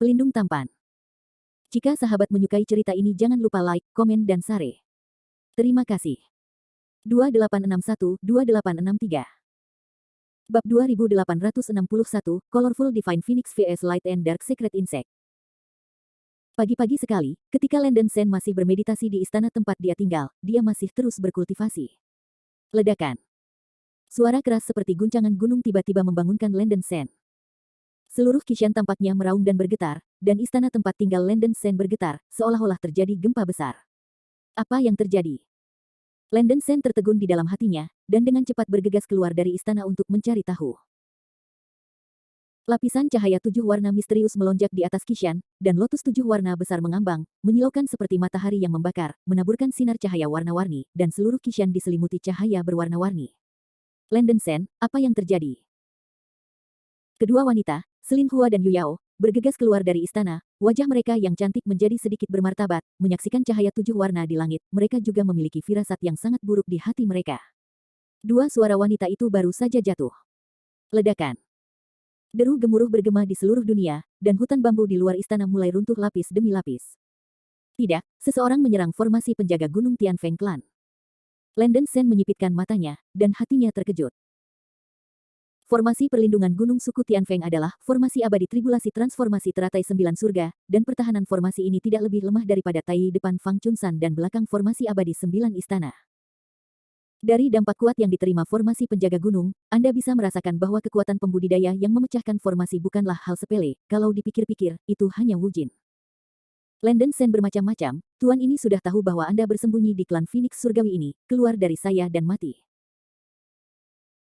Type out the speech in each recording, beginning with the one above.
Pelindung tampan. Jika sahabat menyukai cerita ini jangan lupa like, komen dan share. Terima kasih. 2861-2863 Bab 2861, Colorful Divine Phoenix vs Light and Dark Secret Insect. Pagi-pagi sekali, ketika Landon Sen masih bermeditasi di istana tempat dia tinggal, dia masih terus berkultivasi. Ledakan. Suara keras seperti guncangan gunung tiba-tiba membangunkan Landon Sen. Seluruh Kishan tampaknya meraung dan bergetar, dan istana tempat tinggal Landon Sen bergetar, seolah-olah terjadi gempa besar. Apa yang terjadi? Landon Sen tertegun di dalam hatinya, dan dengan cepat bergegas keluar dari istana untuk mencari tahu. Lapisan cahaya 7 warna misterius melonjak di atas Kishan, dan lotus 7 warna besar mengambang, menyilaukan seperti matahari yang membakar, menaburkan sinar cahaya warna-warni, dan seluruh Kishan diselimuti cahaya berwarna-warni. Landon Sen, apa yang terjadi? Kedua wanita, Selin Hua dan Yu Yao, bergegas keluar dari istana, wajah mereka yang cantik menjadi sedikit bermartabat, menyaksikan cahaya 7 warna di langit, mereka juga memiliki firasat yang sangat buruk di hati mereka. Dua suara wanita itu baru saja jatuh. Ledakan. Deru gemuruh bergema di seluruh dunia, dan hutan bambu di luar istana mulai runtuh lapis demi lapis. Tidak, seseorang menyerang formasi penjaga Gunung Tianfeng Clan. Landon Sen menyipitkan matanya, dan hatinya terkejut. Formasi perlindungan Gunung Suku Tianfeng adalah formasi abadi tribulasi transformasi teratai 9 surga, dan pertahanan formasi ini tidak lebih lemah daripada Tai depan Fang Chunsan dan belakang formasi abadi 9 istana. Dari dampak kuat yang diterima formasi penjaga gunung, Anda bisa merasakan bahwa kekuatan pembudidaya yang memecahkan formasi bukanlah hal sepele, kalau dipikir-pikir, itu hanya Wujin. Landon Sen bermacam-macam, tuan ini sudah tahu bahwa Anda bersembunyi di klan Phoenix Surgawi ini, keluar dari saya dan mati.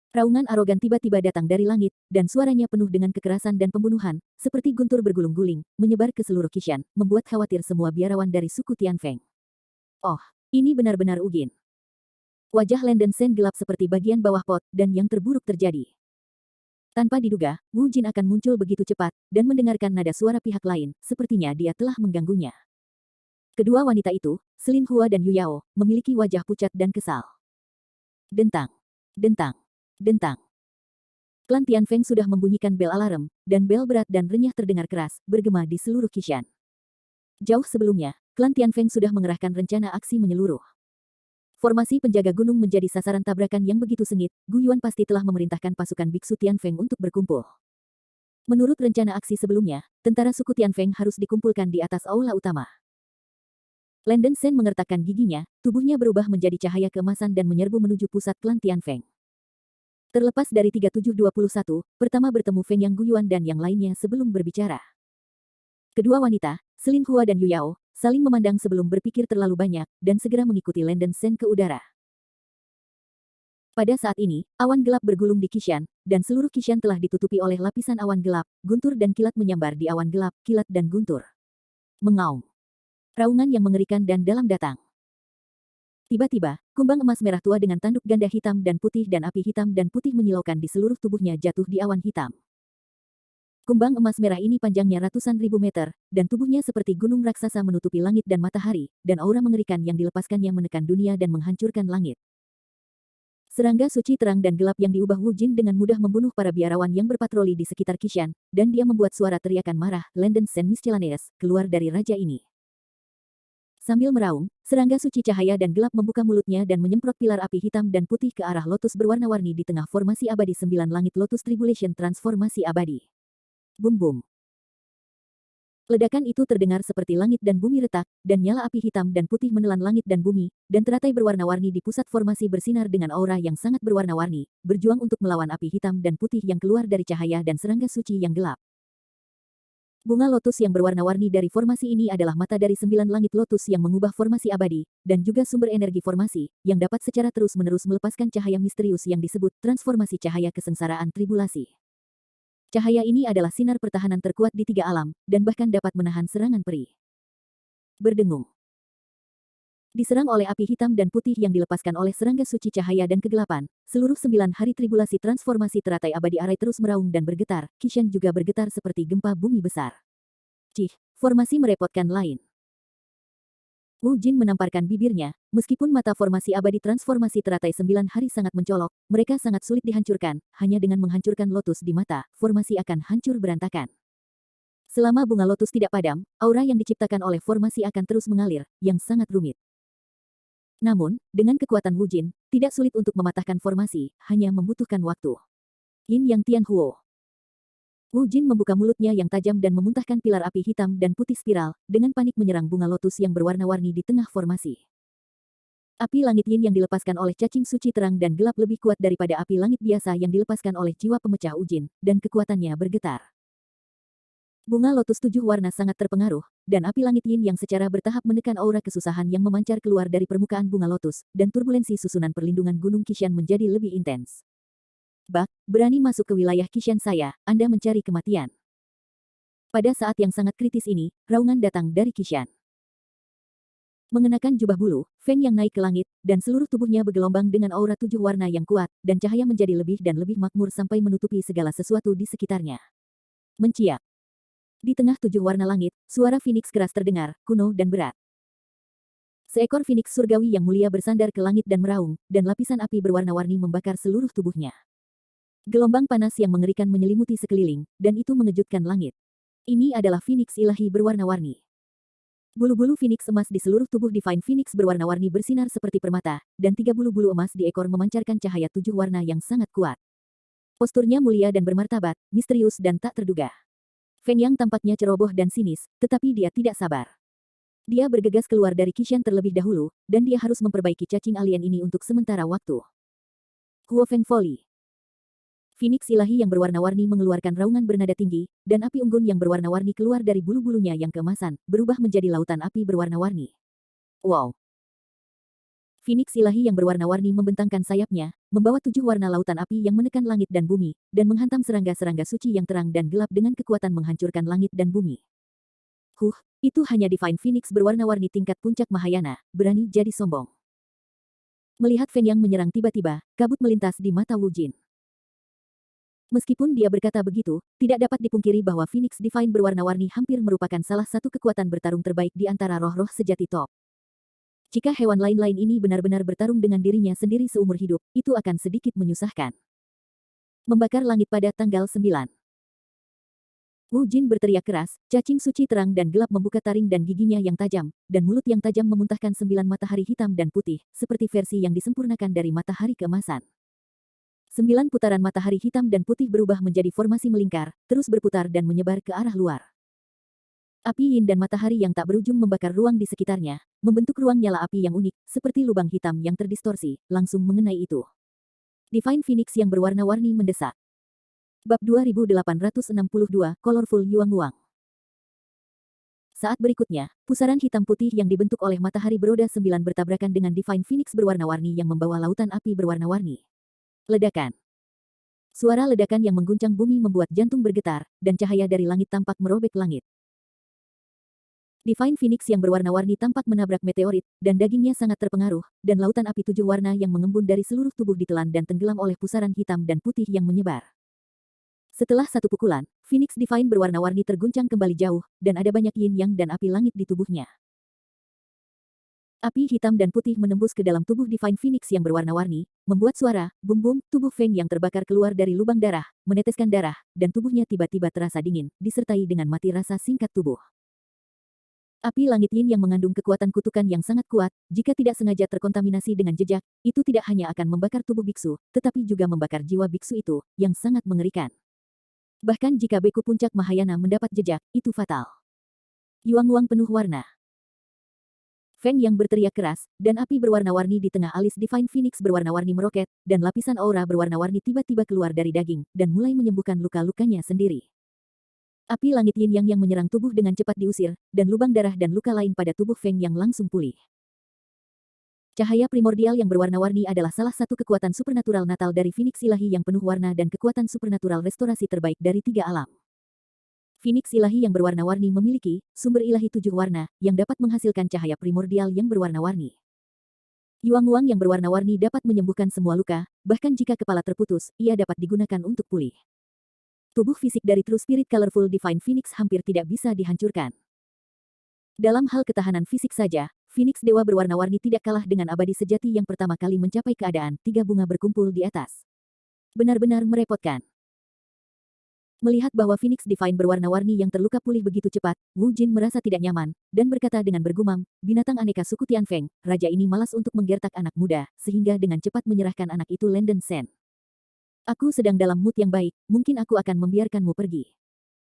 Raungan arogan tiba-tiba datang dari langit, dan suaranya penuh dengan kekerasan dan pembunuhan, seperti guntur bergulung-guling, menyebar ke seluruh Kishan, membuat khawatir semua biarawan dari suku Tianfeng. Oh, ini benar-benar Ugin. Wajah Landon Sen gelap seperti bagian bawah pot, dan yang terburuk terjadi. Tanpa diduga, Wu Jin akan muncul begitu cepat, dan mendengarkan nada suara pihak lain, sepertinya dia telah mengganggunya. Kedua wanita itu, Selin Hua dan Yu Yao, memiliki wajah pucat dan kesal. Dentang. Dentang. Dentang. Klan Tianfeng sudah membunyikan bel alarm, dan bel berat dan renyah terdengar keras, bergema di seluruh Kishan. Jauh sebelumnya, klan Tianfeng sudah mengerahkan rencana aksi menyeluruh. Formasi penjaga gunung menjadi sasaran tabrakan yang begitu sengit, Gu Yuan pasti telah memerintahkan pasukan biksu Tianfeng untuk berkumpul. Menurut rencana aksi sebelumnya, tentara suku Tianfeng harus dikumpulkan di atas aula utama. Landon Sen mengertakkan giginya, tubuhnya berubah menjadi cahaya keemasan dan menyerbu menuju pusat klan Tianfeng. Terlepas dari 3721, pertama bertemu Feng Yang Guyuan dan yang lainnya sebelum berbicara. Kedua wanita, Selin Hua dan Yu Yao, saling memandang sebelum berpikir terlalu banyak, dan segera mengikuti Landon Sen ke udara. Pada saat ini, awan gelap bergulung di Kishan, dan seluruh Kishan telah ditutupi oleh lapisan awan gelap, guntur dan kilat menyambar di awan gelap, kilat dan guntur. Mengaum. Raungan yang mengerikan dan dalam datang. Tiba-tiba, kumbang emas merah tua dengan tanduk ganda hitam dan api hitam dan putih menyilaukan di seluruh tubuhnya jatuh di awan hitam. Kumbang emas merah ini panjangnya ratusan ribu meter, dan tubuhnya seperti gunung raksasa menutupi langit dan matahari, dan aura mengerikan yang dilepaskannya menekan dunia dan menghancurkan langit. Serangga suci terang dan gelap yang diubah Wu Jin dengan mudah membunuh para biarawan yang berpatroli di sekitar Kishan, dan dia membuat suara teriakan marah, Landon Sen Miscellaneous, keluar dari raja ini. Sambil meraung, serangga suci cahaya dan gelap membuka mulutnya dan menyemprot pilar api hitam dan putih ke arah lotus berwarna-warni di tengah formasi abadi 9 langit Lotus Tribulation transformasi abadi. Bum-bum. Ledakan itu terdengar seperti langit dan bumi retak, dan nyala api hitam dan putih menelan langit dan bumi, dan teratai berwarna-warni di pusat formasi bersinar dengan aura yang sangat berwarna-warni, berjuang untuk melawan api hitam dan putih yang keluar dari cahaya dan serangga suci yang gelap. Bunga lotus yang berwarna-warni dari formasi ini adalah mata dari 9 langit lotus yang mengubah formasi abadi, dan juga sumber energi formasi, yang dapat secara terus-menerus melepaskan cahaya misterius yang disebut transformasi cahaya kesengsaraan tribulasi. Cahaya ini adalah sinar pertahanan terkuat di 3 alam, dan bahkan dapat menahan serangan peri. Berdengung. Diserang oleh api hitam dan putih yang dilepaskan oleh serangga suci cahaya dan kegelapan, seluruh 9 hari tribulasi transformasi teratai abadi arai terus meraung dan bergetar, Kishan juga bergetar seperti gempa bumi besar. Cih, formasi merepotkan lain. Wu Jin menamparkan bibirnya, meskipun mata formasi abadi transformasi teratai 9 hari sangat mencolok, mereka sangat sulit dihancurkan, hanya dengan menghancurkan lotus di mata, formasi akan hancur berantakan. Selama bunga lotus tidak padam, aura yang diciptakan oleh formasi akan terus mengalir, yang sangat rumit. Namun, dengan kekuatan Wu Jin, tidak sulit untuk mematahkan formasi, hanya membutuhkan waktu. Yin Yang Tianhuo. Wu Jin membuka mulutnya yang tajam dan memuntahkan pilar api hitam dan putih spiral, dengan panik menyerang bunga lotus yang berwarna-warni di tengah formasi. Api langit yin yang dilepaskan oleh cacing suci terang dan gelap lebih kuat daripada api langit biasa yang dilepaskan oleh jiwa pemecah Wu Jin, dan kekuatannya bergetar. Bunga lotus 7 warna sangat terpengaruh, dan api langit yin yang secara bertahap menekan aura kesusahan yang memancar keluar dari permukaan bunga lotus, dan turbulensi susunan perlindungan Gunung Qishan menjadi lebih intens. Bak, berani masuk ke wilayah Qishan saya, Anda mencari kematian. Pada saat yang sangat kritis ini, raungan datang dari Qishan. Mengenakan jubah bulu, Feng yang naik ke langit, dan seluruh tubuhnya bergelombang dengan aura 7 warna yang kuat, dan cahaya menjadi lebih dan lebih makmur sampai menutupi segala sesuatu di sekitarnya. Menciak. Di tengah 7 warna langit, suara Phoenix keras terdengar, kuno dan berat. Seekor Phoenix surgawi yang mulia bersandar ke langit dan meraung, dan lapisan api berwarna-warni membakar seluruh tubuhnya. Gelombang panas yang mengerikan menyelimuti sekeliling, dan itu mengejutkan langit. Ini adalah Phoenix ilahi berwarna-warni. Bulu-bulu Phoenix emas di seluruh tubuh Divine Phoenix berwarna-warni bersinar seperti permata, dan 3 bulu-bulu emas di ekor memancarkan cahaya 7 warna yang sangat kuat. Posturnya mulia dan bermartabat, misterius dan tak terduga. Feng Yang tampaknya ceroboh dan sinis, tetapi dia tidak sabar. Dia bergegas keluar dari Qishan terlebih dahulu, dan dia harus memperbaiki cacing alien ini untuk sementara waktu. Huo Feng Volley. Phoenix ilahi yang berwarna-warni mengeluarkan raungan bernada tinggi, dan api unggun yang berwarna-warni keluar dari bulu-bulunya yang keemasan, berubah menjadi lautan api berwarna-warni. Wow! Phoenix ilahi yang berwarna-warni membentangkan sayapnya, membawa 7 warna lautan api yang menekan langit dan bumi, dan menghantam serangga-serangga suci yang terang dan gelap dengan kekuatan menghancurkan langit dan bumi. Itu hanya Divine Phoenix berwarna-warni tingkat puncak Mahayana, berani jadi sombong. Melihat Feng Yang menyerang tiba-tiba, kabut melintas di mata Wu Jin. Meskipun dia berkata begitu, tidak dapat dipungkiri bahwa Phoenix Divine berwarna-warni hampir merupakan salah satu kekuatan bertarung terbaik di antara roh-roh sejati top. Jika hewan lain-lain ini benar-benar bertarung dengan dirinya sendiri seumur hidup, itu akan sedikit menyusahkan. Membakar langit pada tanggal 9. Wu Jin berteriak keras, cacing suci terang dan gelap membuka taring dan giginya yang tajam, dan mulut yang tajam memuntahkan 9 matahari hitam dan putih, seperti versi yang disempurnakan dari matahari keemasan. 9 putaran matahari hitam dan putih berubah menjadi formasi melingkar, terus berputar dan menyebar ke arah luar. Api yin dan matahari yang tak berujung membakar ruang di sekitarnya, membentuk ruang nyala api yang unik, seperti lubang hitam yang terdistorsi, langsung mengenai itu. Divine Phoenix yang berwarna-warni mendesak. Bab 2862, Colorful Yuang-Wang. Saat berikutnya, pusaran hitam putih yang dibentuk oleh matahari beroda 9 bertabrakan dengan Divine Phoenix berwarna-warni yang membawa lautan api berwarna-warni. Ledakan. Suara ledakan yang mengguncang bumi membuat jantung bergetar, dan cahaya dari langit tampak merobek langit. Divine Phoenix yang berwarna-warni tampak menabrak meteorit, dan dagingnya sangat terpengaruh, dan lautan api 7 warna yang mengembun dari seluruh tubuh ditelan dan tenggelam oleh pusaran hitam dan putih yang menyebar. Setelah satu pukulan, Phoenix Divine berwarna-warni terguncang kembali jauh, dan ada banyak yin yang dan api langit di tubuhnya. Api hitam dan putih menembus ke dalam tubuh Divine Phoenix yang berwarna-warni, membuat suara, bum-bum, tubuh Feng yang terbakar keluar dari lubang darah, meneteskan darah, dan tubuhnya tiba-tiba terasa dingin, disertai dengan mati rasa singkat tubuh. Api langit yin yang mengandung kekuatan kutukan yang sangat kuat, jika tidak sengaja terkontaminasi dengan jejak, itu tidak hanya akan membakar tubuh biksu, tetapi juga membakar jiwa biksu itu, yang sangat mengerikan. Bahkan jika beku puncak Mahayana mendapat jejak, itu fatal. Yuang-Wang penuh warna. Feng yang berteriak keras, dan api berwarna-warni di tengah alis Divine Phoenix berwarna-warni meroket, dan lapisan aura berwarna-warni tiba-tiba keluar dari daging, dan mulai menyembuhkan luka-lukanya sendiri. Api langit yin yang menyerang tubuh dengan cepat diusir, dan lubang darah dan luka lain pada tubuh Feng yang langsung pulih. Cahaya primordial yang berwarna-warni adalah salah satu kekuatan supernatural natal dari Phoenix ilahi yang penuh warna dan kekuatan supernatural restorasi terbaik dari 3 alam. Phoenix ilahi yang berwarna-warni memiliki sumber ilahi 7 warna, yang dapat menghasilkan cahaya primordial yang berwarna-warni. Yuang-Wang yang berwarna-warni dapat menyembuhkan semua luka, bahkan jika kepala terputus, ia dapat digunakan untuk pulih. Tubuh fisik dari True Spirit Colorful Divine Phoenix hampir tidak bisa dihancurkan. Dalam hal ketahanan fisik saja, Phoenix Dewa berwarna-warni tidak kalah dengan abadi sejati yang pertama kali mencapai keadaan 3 bunga berkumpul di atas. Benar-benar merepotkan. Melihat bahwa Phoenix Divine berwarna-warni yang terluka pulih begitu cepat, Wu Jin merasa tidak nyaman, dan berkata dengan bergumam, binatang aneka suku Tianfeng, raja ini malas untuk menggertak anak muda, sehingga dengan cepat menyerahkan anak itu Landen Shen. Aku sedang dalam mood yang baik, mungkin aku akan membiarkanmu pergi.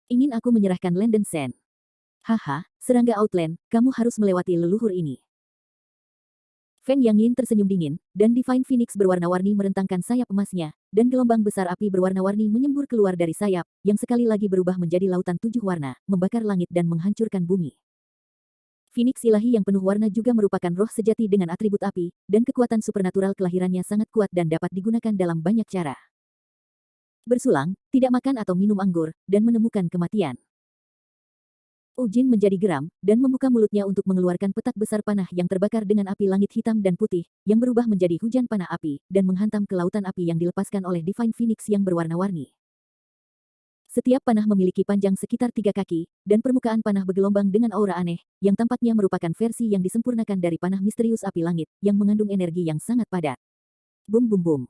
Ingin aku menyerahkan Landen Shen. Haha, serangga Outland, kamu harus melewati leluhur ini. Feng Yanglin tersenyum dingin, dan Divine Phoenix berwarna-warni merentangkan sayap emasnya, dan gelombang besar api berwarna-warni menyembur keluar dari sayap, yang sekali lagi berubah menjadi lautan 7 warna, membakar langit dan menghancurkan bumi. Phoenix ilahi yang penuh warna juga merupakan roh sejati dengan atribut api, dan kekuatan supernatural kelahirannya sangat kuat dan dapat digunakan dalam banyak cara. Bersulang, tidak makan atau minum anggur, dan menemukan kematian. Wu Jin menjadi geram, dan membuka mulutnya untuk mengeluarkan petak besar panah yang terbakar dengan api langit hitam dan putih, yang berubah menjadi hujan panah api, dan menghantam ke lautan api yang dilepaskan oleh Divine Phoenix yang berwarna-warni. Setiap panah memiliki panjang sekitar 3 kaki, dan permukaan panah bergelombang dengan aura aneh, yang tampaknya merupakan versi yang disempurnakan dari panah misterius api langit, yang mengandung energi yang sangat padat. Bum bum bum.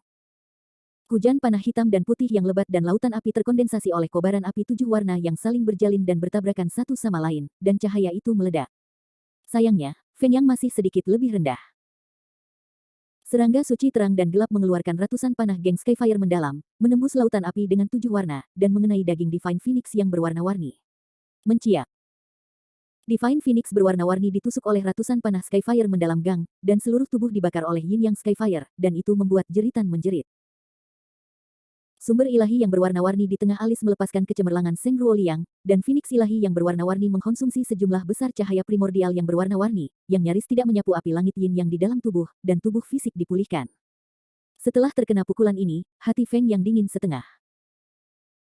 Hujan panah hitam dan putih yang lebat dan lautan api terkondensasi oleh kobaran api 7 warna yang saling berjalin dan bertabrakan satu sama lain, dan cahaya itu meledak. Sayangnya, Feng Yang masih sedikit lebih rendah. Serangga suci terang dan gelap mengeluarkan ratusan panah geng Skyfire mendalam, menembus lautan api dengan 7 warna, dan mengenai daging Divine Phoenix yang berwarna-warni. Menciak. Divine Phoenix berwarna-warni ditusuk oleh ratusan panah Skyfire mendalam gang, dan seluruh tubuh dibakar oleh Yin Yang Skyfire, dan itu membuat jeritan menjerit. Sumber ilahi yang berwarna-warni di tengah alis melepaskan kecemerlangan Seng Ruo Liang, dan Phoenix ilahi yang berwarna-warni mengkonsumsi sejumlah besar cahaya primordial yang berwarna-warni, yang nyaris tidak menyapu api langit Yin yang di dalam tubuh, dan tubuh fisik dipulihkan. Setelah terkena pukulan ini, hati Feng yang dingin setengah.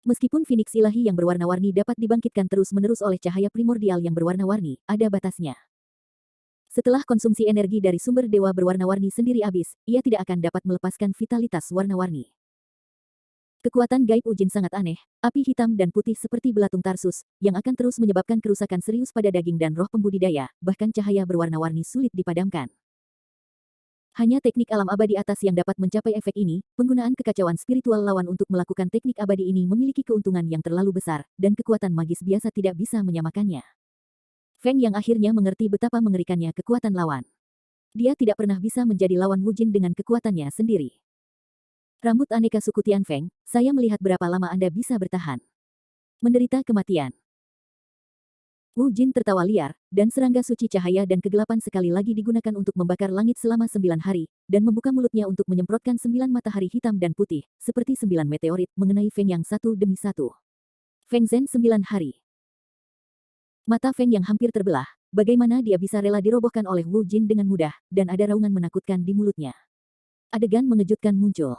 Meskipun Phoenix ilahi yang berwarna-warni dapat dibangkitkan terus-menerus oleh cahaya primordial yang berwarna-warni, ada batasnya. Setelah konsumsi energi dari sumber dewa berwarna-warni sendiri habis, ia tidak akan dapat melepaskan vitalitas warna-warni. Kekuatan gaib Wu Jin sangat aneh, api hitam dan putih seperti belatung Tarsus, yang akan terus menyebabkan kerusakan serius pada daging dan roh pembudidaya, bahkan cahaya berwarna-warni sulit dipadamkan. Hanya teknik alam abadi atas yang dapat mencapai efek ini, penggunaan kekacauan spiritual lawan untuk melakukan teknik abadi ini memiliki keuntungan yang terlalu besar, dan kekuatan magis biasa tidak bisa menyamakannya. Feng yang akhirnya mengerti betapa mengerikannya kekuatan lawan. Dia tidak pernah bisa menjadi lawan Wu Jin dengan kekuatannya sendiri. Rambut aneka suku Tianfeng, saya melihat berapa lama Anda bisa bertahan. Menderita kematian. Wu Jin tertawa liar, dan serangga suci cahaya dan kegelapan sekali lagi digunakan untuk membakar langit selama 9 hari, dan membuka mulutnya untuk menyemprotkan 9 matahari hitam dan putih, seperti 9 meteorit, mengenai Feng Yang satu demi satu. Feng Zhen 9 hari. Mata Feng yang hampir terbelah, bagaimana dia bisa rela dirobohkan oleh Wu Jin dengan mudah, dan ada raungan menakutkan di mulutnya. Adegan mengejutkan muncul.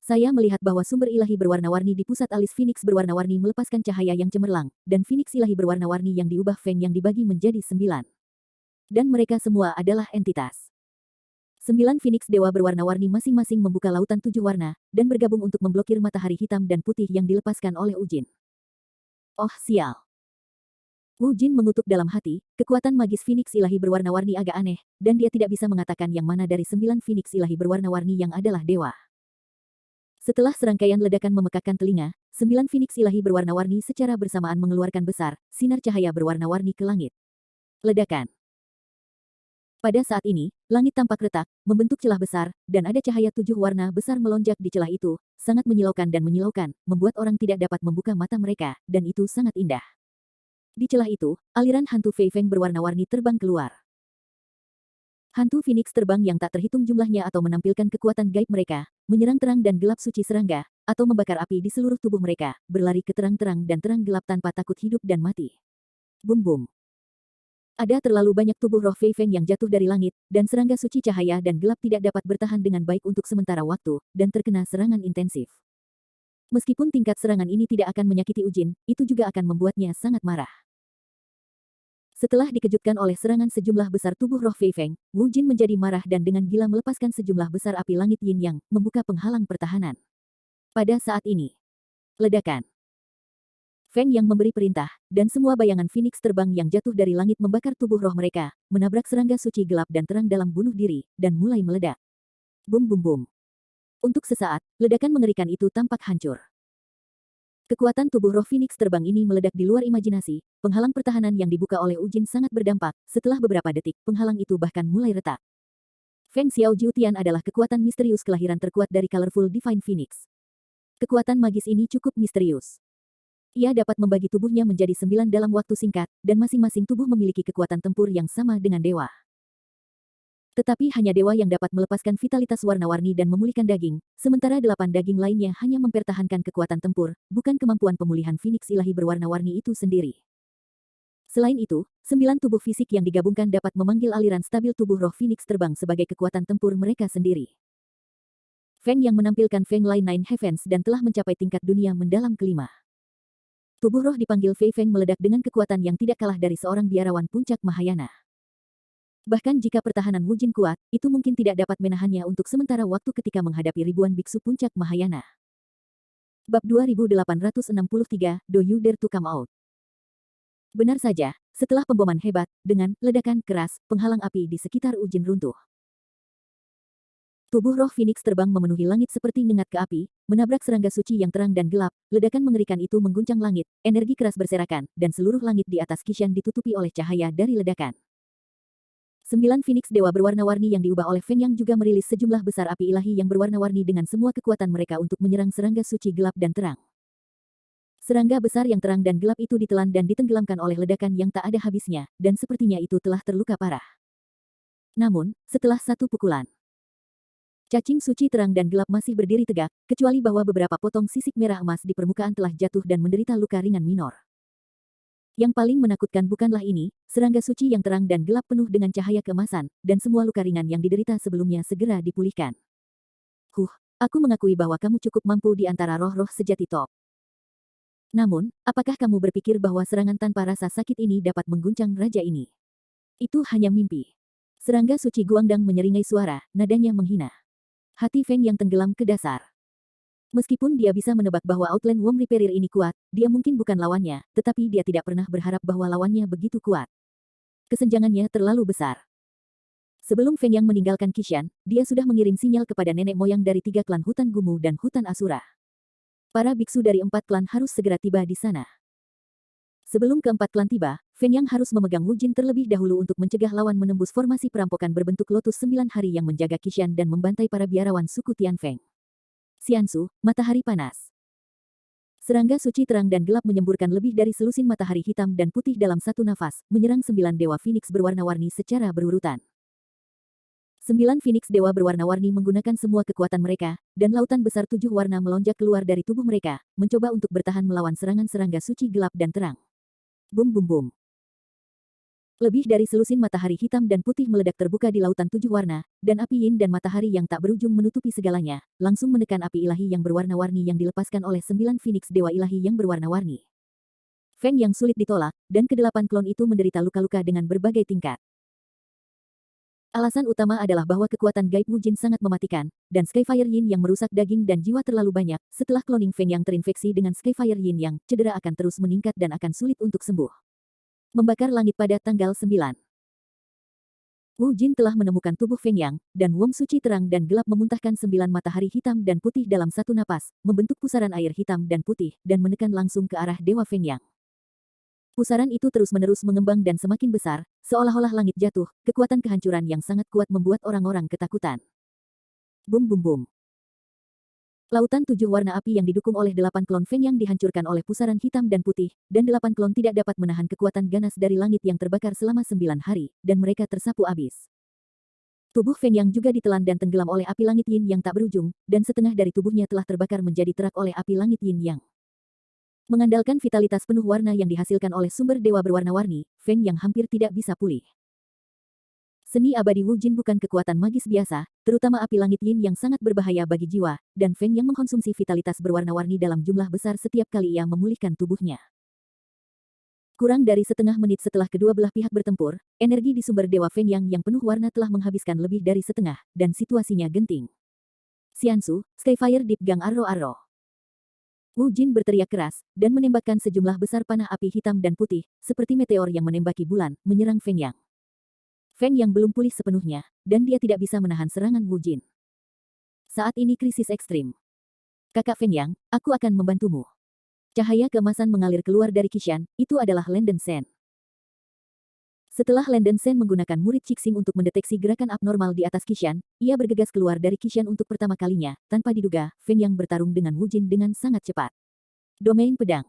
Saya melihat bahwa sumber ilahi berwarna-warni di pusat alis Phoenix berwarna-warni melepaskan cahaya yang cemerlang, dan Phoenix ilahi berwarna-warni yang diubah Feng yang dibagi menjadi 9. Dan mereka semua adalah entitas. 9 Phoenix dewa berwarna-warni masing-masing membuka lautan 7 warna, dan bergabung untuk memblokir matahari hitam dan putih yang dilepaskan oleh Wu Jin. Oh sial. Wu Jin mengutuk dalam hati, kekuatan magis Phoenix ilahi berwarna-warni agak aneh, dan dia tidak bisa mengatakan yang mana dari 9 Phoenix ilahi berwarna-warni yang adalah dewa. Setelah serangkaian ledakan memekakkan telinga, 9 Phoenix ilahi berwarna-warni secara bersamaan mengeluarkan besar, sinar cahaya berwarna-warni ke langit. Ledakan. Pada saat ini, langit tampak retak, membentuk celah besar, dan ada cahaya 7 warna besar melonjak di celah itu, sangat menyilaukan dan menyilaukan, membuat orang tidak dapat membuka mata mereka, dan itu sangat indah. Di celah itu, aliran hantu Fei Feng berwarna-warni terbang keluar. Hantu Phoenix terbang yang tak terhitung jumlahnya atau menampilkan kekuatan gaib mereka, menyerang terang dan gelap suci serangga, atau membakar api di seluruh tubuh mereka, berlari ke terang-terang dan terang gelap tanpa takut hidup dan mati. Bum bum. Ada terlalu banyak tubuh roh Fei Feng yang jatuh dari langit, dan serangga suci cahaya dan gelap tidak dapat bertahan dengan baik untuk sementara waktu, dan terkena serangan intensif. Meskipun tingkat serangan ini tidak akan menyakiti Wu Jin, itu juga akan membuatnya sangat marah. Setelah dikejutkan oleh serangan sejumlah besar tubuh roh Fei Feng, Wu Jin menjadi marah dan dengan gila melepaskan sejumlah besar api langit Yin Yang, membuka penghalang pertahanan. Pada saat ini, ledakan. Feng yang memberi perintah, dan semua bayangan Phoenix terbang yang jatuh dari langit membakar tubuh roh mereka, menabrak serangga suci gelap dan terang dalam bunuh diri, dan mulai meledak. Bum bum bum. Untuk sesaat, ledakan mengerikan itu tampak hancur. Kekuatan tubuh roh Phoenix terbang ini meledak di luar imajinasi, penghalang pertahanan yang dibuka oleh Wu Jin sangat berdampak, setelah beberapa detik, penghalang itu bahkan mulai retak. Feng Xiao Jiutian adalah kekuatan misterius kelahiran terkuat dari Colorful Divine Phoenix. Kekuatan magis ini cukup misterius. Ia dapat membagi tubuhnya menjadi 9 dalam waktu singkat, dan masing-masing tubuh memiliki kekuatan tempur yang sama dengan dewa. Tetapi hanya dewa yang dapat melepaskan vitalitas warna-warni dan memulihkan daging, sementara 8 daging lainnya hanya mempertahankan kekuatan tempur, bukan kemampuan pemulihan Phoenix ilahi berwarna-warni itu sendiri. Selain itu, 9 tubuh fisik yang digabungkan dapat memanggil aliran stabil tubuh roh Phoenix terbang sebagai kekuatan tempur mereka sendiri. Feng yang menampilkan Feng Line Nine Heavens dan telah mencapai tingkat dunia mendalam kelima. Tubuh roh dipanggil Fei Feng meledak dengan kekuatan yang tidak kalah dari seorang biarawan puncak Mahayana. Bahkan jika pertahanan Wu Jin kuat, itu mungkin tidak dapat menahannya untuk sementara waktu ketika menghadapi ribuan biksu puncak Mahayana. Bab 2863, Do You Dare to Come Out? Benar saja, setelah pemboman hebat, dengan ledakan keras, penghalang api di sekitar Wu Jin runtuh. Tubuh roh Phoenix terbang memenuhi langit seperti ngengat ke api, menabrak serangga suci yang terang dan gelap, ledakan mengerikan itu mengguncang langit, energi keras berserakan, dan seluruh langit di atas Qishan ditutupi oleh cahaya dari ledakan. 9 Phoenix dewa berwarna-warni yang diubah oleh Feng Yang juga merilis sejumlah besar api ilahi yang berwarna-warni dengan semua kekuatan mereka untuk menyerang serangga suci gelap dan terang. Serangga besar yang terang dan gelap itu ditelan dan ditenggelamkan oleh ledakan yang tak ada habisnya, dan sepertinya itu telah terluka parah. Namun, setelah satu pukulan, cacing suci terang dan gelap masih berdiri tegak, kecuali bahwa beberapa potong sisik merah emas di permukaan telah jatuh dan menderita luka ringan minor. Yang paling menakutkan bukanlah ini, serangga suci yang terang dan gelap penuh dengan cahaya keemasan, dan semua luka ringan yang diderita sebelumnya segera dipulihkan. Aku mengakui bahwa kamu cukup mampu di antara roh-roh sejati top. Namun, apakah kamu berpikir bahwa serangan tanpa rasa sakit ini dapat mengguncang raja ini? Itu hanya mimpi. Serangga suci Guangdang menyeringai suara, nadanya menghina. Hati Feng yang tenggelam ke dasar. Meskipun dia bisa menebak bahwa Outland Wong Repair ini kuat, dia mungkin bukan lawannya, tetapi dia tidak pernah berharap bahwa lawannya begitu kuat. Kesenjangannya terlalu besar. Sebelum Feng Yang meninggalkan Qishan, dia sudah mengirim sinyal kepada nenek moyang dari 3 klan Hutan Gumu dan Hutan Asura. Para biksu dari 4 klan harus segera tiba di sana. Sebelum keempat klan tiba, Feng Yang harus memegang Wu Jin terlebih dahulu untuk mencegah lawan menembus formasi perampokan berbentuk lotus 9 hari yang menjaga Qishan dan membantai para biarawan suku Tianfeng. Xiansu, matahari panas. Serangga suci terang dan gelap menyemburkan lebih dari selusin matahari hitam dan putih dalam satu nafas, menyerang 9 dewa Phoenix berwarna-warni secara berurutan. 9 Phoenix dewa berwarna-warni menggunakan semua kekuatan mereka, dan lautan besar 7 warna melonjak keluar dari tubuh mereka, mencoba untuk bertahan melawan serangan serangga suci gelap dan terang. Bum bum bum. Lebih dari selusin matahari hitam dan putih meledak terbuka di lautan 7 warna, dan api yin dan matahari yang tak berujung menutupi segalanya, langsung menekan api ilahi yang berwarna-warni yang dilepaskan oleh 9 Phoenix dewa ilahi yang berwarna-warni. Feng yang sulit ditolak, dan kedelapan klon itu menderita luka-luka dengan berbagai tingkat. Alasan utama adalah bahwa kekuatan gaib Wu Jin sangat mematikan, dan Skyfire Yin yang merusak daging dan jiwa terlalu banyak. Setelah cloning Feng yang terinfeksi dengan Skyfire Yin yang cedera akan terus meningkat dan akan sulit untuk sembuh. Membakar langit pada tanggal 9. Wu Jin telah menemukan tubuh Feng Yang, dan Wong Suci terang dan gelap memuntahkan 9 matahari hitam dan putih dalam satu napas, membentuk pusaran air hitam dan putih, dan menekan langsung ke arah Dewa Feng Yang. Pusaran itu terus-menerus mengembang dan semakin besar, seolah-olah langit jatuh, kekuatan kehancuran yang sangat kuat membuat orang-orang ketakutan. Bum bum bum. Lautan 7 warna api yang didukung oleh 8 klon Feng yang dihancurkan oleh pusaran hitam dan putih, dan 8 klon tidak dapat menahan kekuatan ganas dari langit yang terbakar selama 9 hari, dan mereka tersapu abis. Tubuh Feng Yang juga ditelan dan tenggelam oleh api langit yin yang tak berujung, dan setengah dari tubuhnya telah terbakar menjadi terak oleh api langit yin yang. Mengandalkan vitalitas penuh warna yang dihasilkan oleh sumber dewa berwarna-warni, Feng Yang hampir tidak bisa pulih. Seni abadi Wu Jin bukan kekuatan magis biasa, terutama api langit yin yang sangat berbahaya bagi jiwa, dan Feng yang mengkonsumsi vitalitas berwarna-warni dalam jumlah besar setiap kali ia memulihkan tubuhnya. Kurang dari setengah menit setelah kedua belah pihak bertempur, energi di sumber dewa Feng yang penuh warna telah menghabiskan lebih dari setengah, dan situasinya genting. Xiansu, Skyfire Deep Gang Arrow. Wu Jin berteriak keras, dan menembakkan sejumlah besar panah api hitam dan putih, seperti meteor yang menembaki bulan, menyerang Feng Yang. Feng yang belum pulih sepenuhnya, dan dia tidak bisa menahan serangan Wu Jin. Saat ini krisis ekstrim. Kakak Feng Yang, aku akan membantumu. Cahaya keemasan mengalir keluar dari Qixan, itu adalah Landen Sen. Setelah Landen Sen menggunakan murid Cixing untuk mendeteksi gerakan abnormal di atas Qixan, ia bergegas keluar dari Qixan untuk pertama kalinya, tanpa diduga, Feng Yang bertarung dengan Wu Jin dengan sangat cepat. Domain pedang.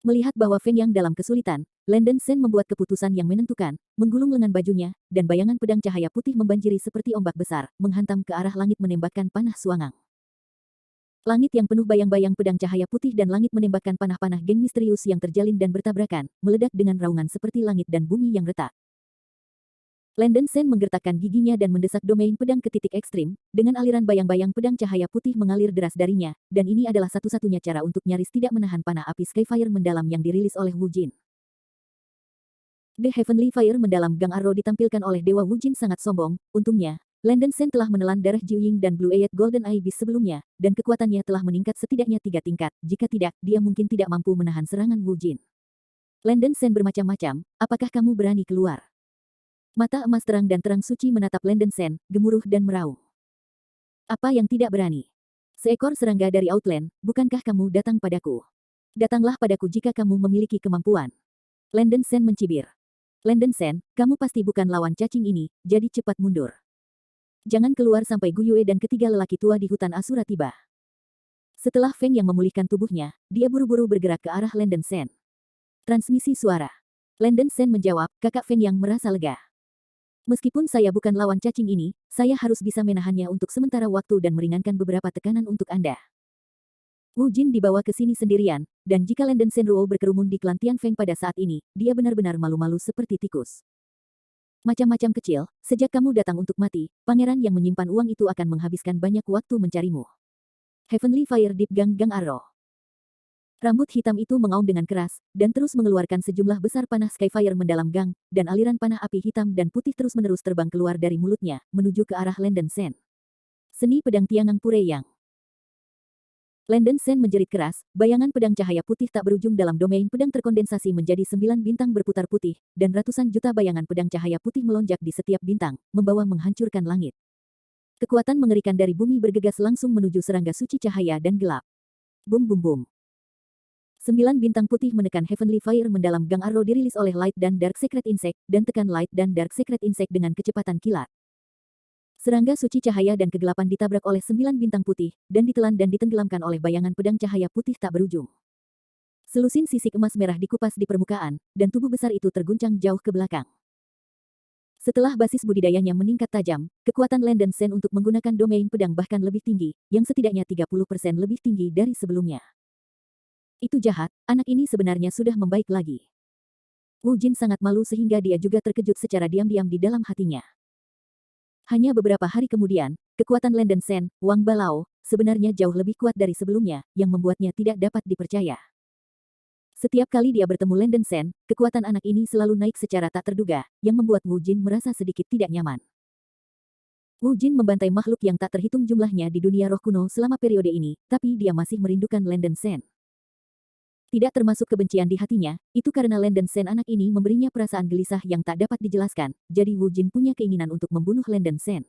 Melihat bahwa Feng Yang dalam kesulitan, Landen Sen membuat keputusan yang menentukan, menggulung lengan bajunya, dan bayangan pedang cahaya putih membanjiri seperti ombak besar, menghantam ke arah langit menembakkan panah suangang. Langit yang penuh bayang-bayang pedang cahaya putih dan langit menembakkan panah-panah geng misterius yang terjalin dan bertabrakan, meledak dengan raungan seperti langit dan bumi yang retak. Landen Sen menggertakkan giginya dan mendesak domain pedang ke titik ekstrim, dengan aliran bayang-bayang pedang cahaya putih mengalir deras darinya, dan ini adalah satu-satunya cara untuk nyaris tidak menahan panah api Skyfire mendalam yang dirilis oleh Wu Jin. The Heavenly Fire mendalam Gang Arrow ditampilkan oleh Dewa Wu Jin sangat sombong, untungnya, Landen Sen telah menelan darah Jiu Ying dan Blue Eyed Golden Eye Beast sebelumnya, dan kekuatannya telah meningkat setidaknya 3 tingkat, jika tidak, dia mungkin tidak mampu menahan serangan Wu Jin. Landen Sen bermacam-macam, apakah kamu berani keluar? Mata emas terang dan terang suci menatap Landen Sen, gemuruh dan meraung. Apa yang tidak berani? Seekor serangga dari Outland, bukankah kamu datang padaku? Datanglah padaku jika kamu memiliki kemampuan. Landen Sen mencibir. Landen Sen, kamu pasti bukan lawan cacing ini, jadi cepat mundur. Jangan keluar sampai Gu Yue dan ketiga lelaki tua di hutan Asura tiba. Setelah Feng yang memulihkan tubuhnya, dia buru-buru bergerak ke arah Landen Sen. Transmisi suara. Landen Sen menjawab, kakak Feng yang merasa lega. Meskipun saya bukan lawan cacing ini, saya harus bisa menahannya untuk sementara waktu dan meringankan beberapa tekanan untuk Anda. Wu Jin dibawa ke sini sendirian, dan jika Landen Sen Ruo berkerumun di klan Tian Feng pada saat ini, dia benar-benar malu-malu seperti tikus. Macam-macam kecil, sejak kamu datang untuk mati, pangeran yang menyimpan uang itu akan menghabiskan banyak waktu mencarimu. Heavenly Fire Deep Gang Arrow. Rambut hitam itu mengaum dengan keras, dan terus mengeluarkan sejumlah besar panah Skyfire mendalam gang, dan aliran panah api hitam dan putih terus-menerus terbang keluar dari mulutnya, menuju ke arah Landen Sen. Seni pedang Tiangang Pure Yang. Landen Sen menjerit keras, bayangan pedang cahaya putih tak berujung dalam domain pedang terkondensasi menjadi 9 bintang berputar putih, dan ratusan juta bayangan pedang cahaya putih melonjak di setiap bintang, membawa menghancurkan langit. Kekuatan mengerikan dari bumi bergegas langsung menuju serangga suci cahaya dan gelap. Bum bum bum. 9 bintang putih menekan Heavenly Fire mendalam Gang Arrow dirilis oleh Light dan Dark Secret Insect, dan tekan Light dan Dark Secret Insect dengan kecepatan kilat. Serangga suci cahaya dan kegelapan ditabrak oleh 9 bintang putih, dan ditelan dan ditenggelamkan oleh bayangan pedang cahaya putih tak berujung. Selusin sisik emas merah dikupas di permukaan, dan tubuh besar itu terguncang jauh ke belakang. Setelah basis budidayanya meningkat tajam, kekuatan Landen Sen untuk menggunakan domain pedang bahkan lebih tinggi, yang setidaknya 30% lebih tinggi dari sebelumnya. Itu jahat, anak ini sebenarnya sudah membaik lagi. Wu Jin sangat malu sehingga dia juga terkejut secara diam-diam di dalam hatinya. Hanya beberapa hari kemudian, kekuatan Landen Sen, Wang Balao, sebenarnya jauh lebih kuat dari sebelumnya, yang membuatnya tidak dapat dipercaya. Setiap kali dia bertemu Landen Sen, kekuatan anak ini selalu naik secara tak terduga, yang membuat Wu Jin merasa sedikit tidak nyaman. Wu Jin membantai makhluk yang tak terhitung jumlahnya di dunia roh kuno selama periode ini, tapi dia masih merindukan Landen Sen. Tidak termasuk kebencian di hatinya, itu karena Landen Sen anak ini memberinya perasaan gelisah yang tak dapat dijelaskan, jadi Wu Jin punya keinginan untuk membunuh Landen Sen.